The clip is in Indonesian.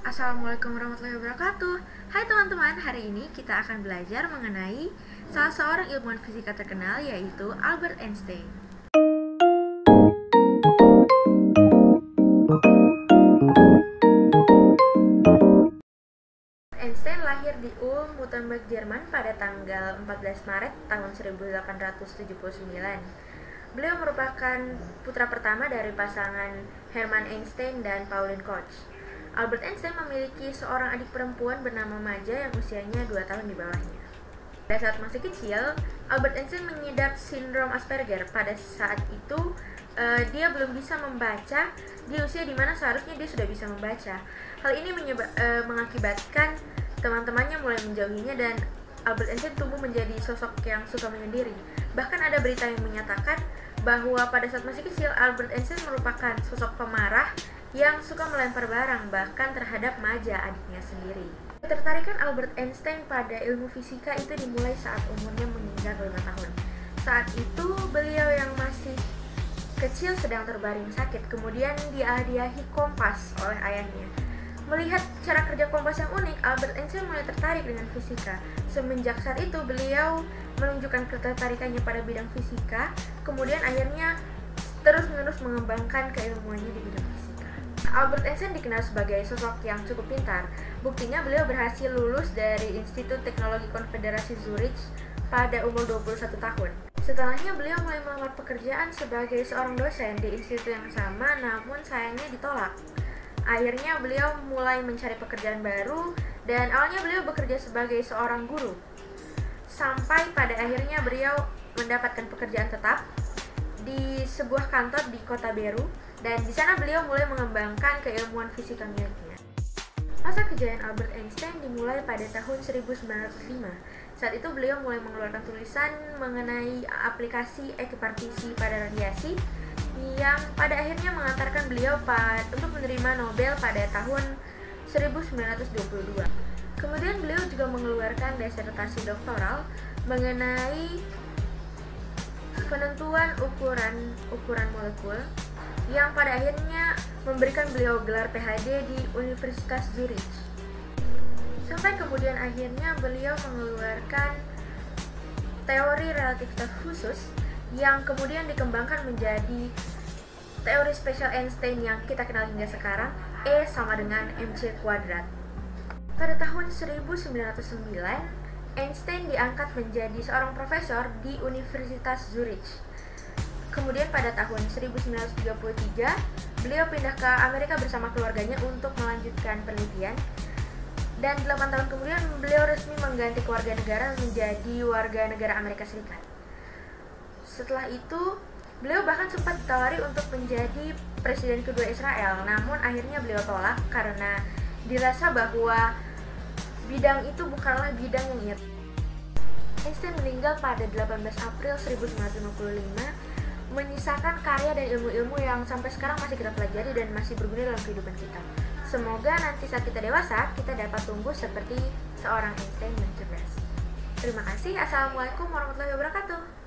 Assalamualaikum warahmatullahi wabarakatuh. Hai teman-teman, hari ini kita akan belajar mengenai salah seorang ilmuwan fisika terkenal, yaitu Albert Einstein. Einstein lahir di Ulm, Württemberg, Jerman pada tanggal 14 Maret tahun 1879. Beliau merupakan putra pertama dari pasangan Hermann Einstein dan Pauline Koch. Albert Einstein memiliki seorang adik perempuan bernama Maja yang usianya 2 tahun di bawahnya. Pada saat masih kecil, Albert Einstein mengidap sindrom Asperger. Pada saat itu, dia belum bisa membaca di usia dimana seharusnya dia sudah bisa membaca. Hal ini mengakibatkan teman-temannya mulai menjauhinya dan Albert Einstein tumbuh menjadi sosok yang suka menyendiri. Bahkan ada berita yang menyatakan bahwa pada saat masih kecil, Albert Einstein merupakan sosok pemarah yang suka melempar barang, bahkan terhadap Maja, adiknya sendiri. Ketertarikan Albert Einstein pada ilmu fisika itu dimulai saat umurnya menginjak 5 tahun. Saat itu, beliau yang masih kecil sedang terbaring sakit, kemudian dihadiahi kompas oleh ayahnya. Melihat cara kerja kompas yang unik, Albert Einstein mulai tertarik dengan fisika. Semenjak saat itu, beliau menunjukkan ketertarikannya pada bidang fisika, kemudian akhirnya terus-menerus mengembangkan keilmuannya di bidang fisika. Albert Einstein dikenal sebagai sosok yang cukup pintar. Buktinya beliau berhasil lulus dari Institut Teknologi Konfederasi Zurich pada umur 21 tahun. Setelahnya beliau mulai melamar pekerjaan sebagai seorang dosen di institut yang sama, namun sayangnya ditolak. Akhirnya beliau mulai mencari pekerjaan baru dan awalnya beliau bekerja sebagai seorang guru. Sampai pada akhirnya beliau mendapatkan pekerjaan tetap di sebuah kantor di kota Beru dan di sana beliau mulai mengembangkan keilmuan fisika miliknya. Masa kejayaan Albert Einstein dimulai pada tahun 1905. Saat itu beliau mulai mengeluarkan tulisan mengenai aplikasi ekuipartisi pada radiasi yang pada akhirnya mengantarkan beliau untuk menerima Nobel pada tahun 1922. Kemudian beliau juga mengeluarkan disertasi doktoral mengenai penentuan ukuran molekul yang pada akhirnya memberikan beliau gelar PhD di Universitas Zurich. Sampai kemudian akhirnya beliau mengeluarkan teori relativitas khusus yang kemudian dikembangkan menjadi teori spesial Einstein yang kita kenal hingga sekarang, E sama dengan mc². Pada tahun 1909, Einstein diangkat menjadi seorang profesor di Universitas Zurich. Kemudian pada tahun 1933, beliau pindah ke Amerika bersama keluarganya untuk melanjutkan penelitian. Dan 8 tahun kemudian beliau resmi mengganti kewarganegaraan menjadi warga negara Amerika Serikat. Setelah itu, beliau bahkan sempat ditawari untuk menjadi presiden kedua Israel, namun akhirnya beliau tolak karena dirasa bahwa bidang itu bukanlah bidang yang ia. Einstein meninggal pada 18 April 1955, menyisakan karya dan ilmu-ilmu yang sampai sekarang masih kita pelajari dan masih berguna dalam kehidupan kita. Semoga nanti saat kita dewasa, kita dapat tumbuh seperti seorang Einstein yang cerdas. Terima kasih. Assalamualaikum warahmatullahi wabarakatuh.